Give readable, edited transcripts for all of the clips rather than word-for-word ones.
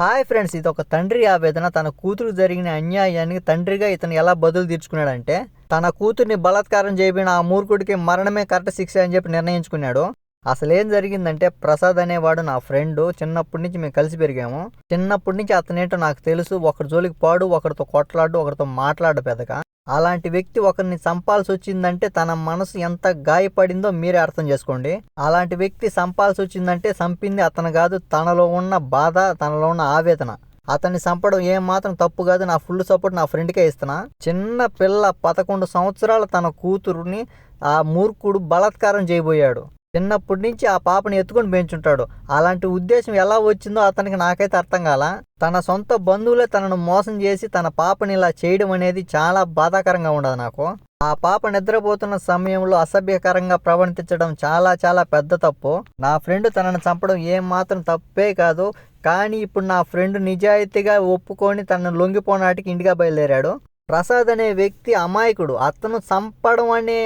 Hi friends, ఇది ఒక తండ్రి ఆవేదన. తన కూతురు జరిగిన అన్యాయానికి తండ్రిగా ఇతను ఎలా బదులు తీర్చుకున్నాడంటే, తన కూతుర్ని బలాత్కారం చేయబడిన ఆ మూర్ఖుడికి మరణమే కరెక్ట్ శిక్ష అని చెప్పి నిర్ణయించుకున్నాడు. అసలు ఏం జరిగిందంటే, ప్రసాద్ అనేవాడు నా ఫ్రెండ్. చిన్నప్పటి నుంచి మేము కలిసి పెరిగాము. చిన్నప్పటి నుంచి అతనేంటో నాకు తెలుసు. ఒకరి జోలికి పాడు, ఒకరితో కొట్లాడు, ఒకరితో మాట్లాడు పెద్దగా. అలాంటి వ్యక్తి ఒకరిని చంపాల్సి వచ్చిందంటే తన మనసు ఎంత గాయపడిందో మీరే అర్థం చేసుకోండి. అలాంటి వ్యక్తి చంపాల్సి వచ్చిందంటే చంపింది అతను కాదు, తనలో ఉన్న బాధ, తనలో ఉన్న ఆవేదన. అతన్ని చంపడం ఏమాత్రం తప్పు కాదు. నా ఫుల్ సపోర్ట్ నా ఫ్రెండ్కే ఇస్తున్నా. చిన్న పిల్ల 11 సంవత్సరాల తన కూతురుని ఆ మూర్ఖుడు బలాత్కారం చేయబోయాడు. చిన్నప్పటి నుంచి ఆ పాపని ఎత్తుకొని పెంచుంటాడు. అలాంటి ఉద్దేశం ఎలా వచ్చిందో అతనికి నాకైతే అర్థం కాల. తన సొంత బంధువులే తనను మోసం చేసి తన పాపని ఇలా చేయడం అనేది చాలా బాధాకరంగా ఉండదు నాకు. ఆ పాప నిద్రపోతున్న సమయంలో అసభ్యకరంగా ప్రవర్తించడం చాలా చాలా పెద్ద తప్పు. నా ఫ్రెండ్ తనను చంపడం ఏమాత్రం తప్పే కాదు. కానీ ఇప్పుడు నా ఫ్రెండ్ నిజాయితీగా ఒప్పుకొని తనను లొంగిపోనాటికి ఇంటిగా బయలుదేరాడు. ప్రసాద్ అనే వ్యక్తి అమాయకుడు. అతను చంపడం అనే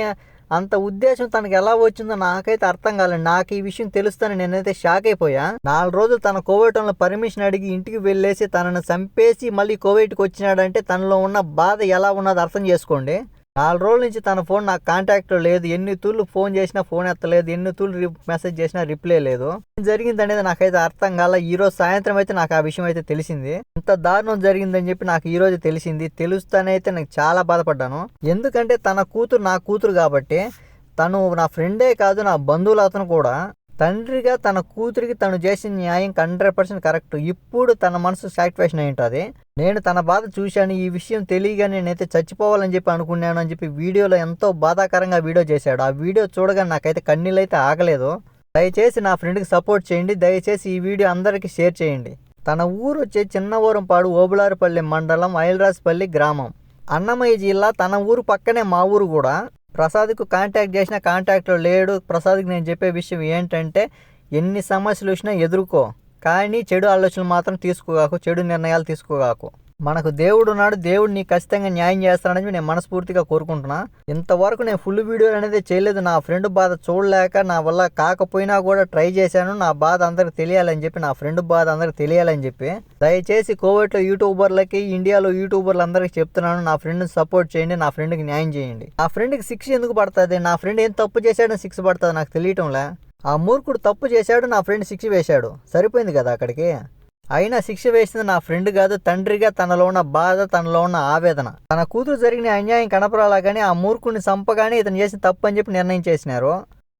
అంత ఉద్దేశం తనకు ఎలా వచ్చిందో నాకైతే అర్థం కాలేదు. నాకు ఈ విషయం తెలుస్తాను నేనైతే షాక్ అయిపోయా. 4 రోజులు తన కోవేటంలో పర్మిషన్ అడిగి ఇంటికి వెళ్ళేసి తనను చంపేసి మళ్ళీ కోవేట్కి వచ్చినాడంటే తనలో ఉన్న బాధ ఎలా ఉన్నదో అర్థం చేసుకోండి. 4 రోజుల నుంచి తన ఫోన్ నాకు కాంటాక్ట్లో లేదు. ఎన్ని తూర్లు ఫోన్ చేసినా ఫోన్ ఎత్తలేదు, ఎన్ని తూర్లు మెసేజ్ చేసినా రిప్లై లేదు. ఏం జరిగింది అనేది నాకైతే అర్థం కాల. ఈరోజు సాయంత్రం అయితే నాకు ఆ విషయం అయితే తెలిసింది. ఇంత దారుణం జరిగిందని చెప్పి నాకు ఈ రోజు తెలిసింది. తెలుస్తానైతే నాకు చాలా బాధపడ్డాను. ఎందుకంటే తన కూతురు నా కూతురు కాబట్టి. తను నా ఫ్రెండే కాదు, నా బంధువులు అతను కూడా. తండ్రిగా తన కూతురికి తను చేసిన న్యాయం 100% కరెక్ట్. ఇప్పుడు తన మనసు సాటిస్ఫాక్షన్ అయి ఉంటుంది. నేను తన బాధ చూశాను. ఈ విషయం తెలియగానే నేనైతే చచ్చిపోవాలని చెప్పి అనుకున్నాను అని చెప్పి వీడియోలో ఎంతో బాధాకరంగా వీడియో చేశాడు. ఆ వీడియో చూడగానే నాకైతే కన్నీళ్ళు అయితే ఆగలేదు. దయచేసి నా ఫ్రెండ్కి సపోర్ట్ చేయండి. దయచేసి ఈ వీడియో అందరికీ షేర్ చేయండి. తన ఊరు వచ్చే చిన్నవరంపాడు, ఓబులారిపల్లి మండలం, ఐలరాజపల్లి గ్రామం, అన్నమయ్య జిల్లా. తన ఊరు పక్కనే మా ఊరు కూడా. ప్రసాద్కు కాంటాక్ట్ చేసినా కాంటాక్ట్లో లేడు. ప్రసాద్కి నేను చెప్పే విషయం ఏంటంటే, ఎన్ని సమస్యలు వచ్చినా ఎదుర్కో, కానీ చెడు ఆలోచనలు మాత్రం తీసుకోగాకు, చెడు నిర్ణయాలు తీసుకోగాకు. మనకు దేవుడు ఉన్నాడు. దేవుడు నీకు ఖచ్చితంగా న్యాయం చేస్తాడని నేను మనస్ఫూర్తిగా కోరుకుంటున్నా. ఇంతవరకు నేను ఫుల్ వీడియో అనేది చేయలేదు. నా ఫ్రెండ్ బాధ చూడలేక నా వల్ల కాకపోయినా కూడా ట్రై చేశాను. నా బాధ అందరికి తెలియాలని చెప్పి, నా ఫ్రెండ్ బాధ అందరికి తెలియాలని చెప్పి. దయచేసి కోవిడ్లో యూట్యూబర్లకి, ఇండియాలో యూట్యూబర్లు అందరికీ చెప్తున్నాను, నా ఫ్రెండ్ని సపోర్ట్ చేయండి, నా ఫ్రెండ్కి న్యాయం చేయండి. నా ఫ్రెండ్కి శిక్ష ఎందుకు పడుతుంది? నా ఫ్రెండ్ ఏం తప్పు చేశాడని శిక్ష పడుతుంది నాకు తెలియటంలే. ఆ మూర్ఖుడు తప్పు చేశాడు, నా ఫ్రెండ్ శిక్ష వేశాడు, సరిపోయింది కదా అక్కడికి. అయినా శిక్ష వేసింది నా ఫ్రెండ్ కాదు, తండ్రిగా తనలో ఉన్న బాధ, తనలో ఉన్న ఆవేదన. తన కూతురు జరిగిన అన్యాయం కనపరాలాగానే ఆ మూర్ఖుడిని చంపగానే ఇతను చేసిన తప్పు అని చెప్పి నిర్ణయం చేసినారు.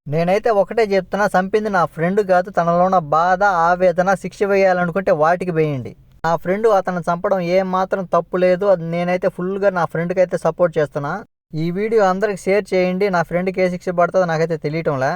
నేనైతే ఒకటే చెప్తున్నా, చంపింది నా ఫ్రెండ్ కాదు, తనలో ఉన్న బాధ, ఆవేదన. శిక్ష వేయాలనుకుంటే వాటికి వేయండి. నా ఫ్రెండ్ అతను చంపడం ఏమాత్రం తప్పు లేదు. అది నేనైతే ఫుల్గా నా ఫ్రెండ్కి అయితే సపోర్ట్ చేస్తున్నా. ఈ వీడియో అందరికి షేర్ చేయండి. నా ఫ్రెండ్కి ఏ శిక్ష పడుతుందో నాకైతే తెలియటంలే.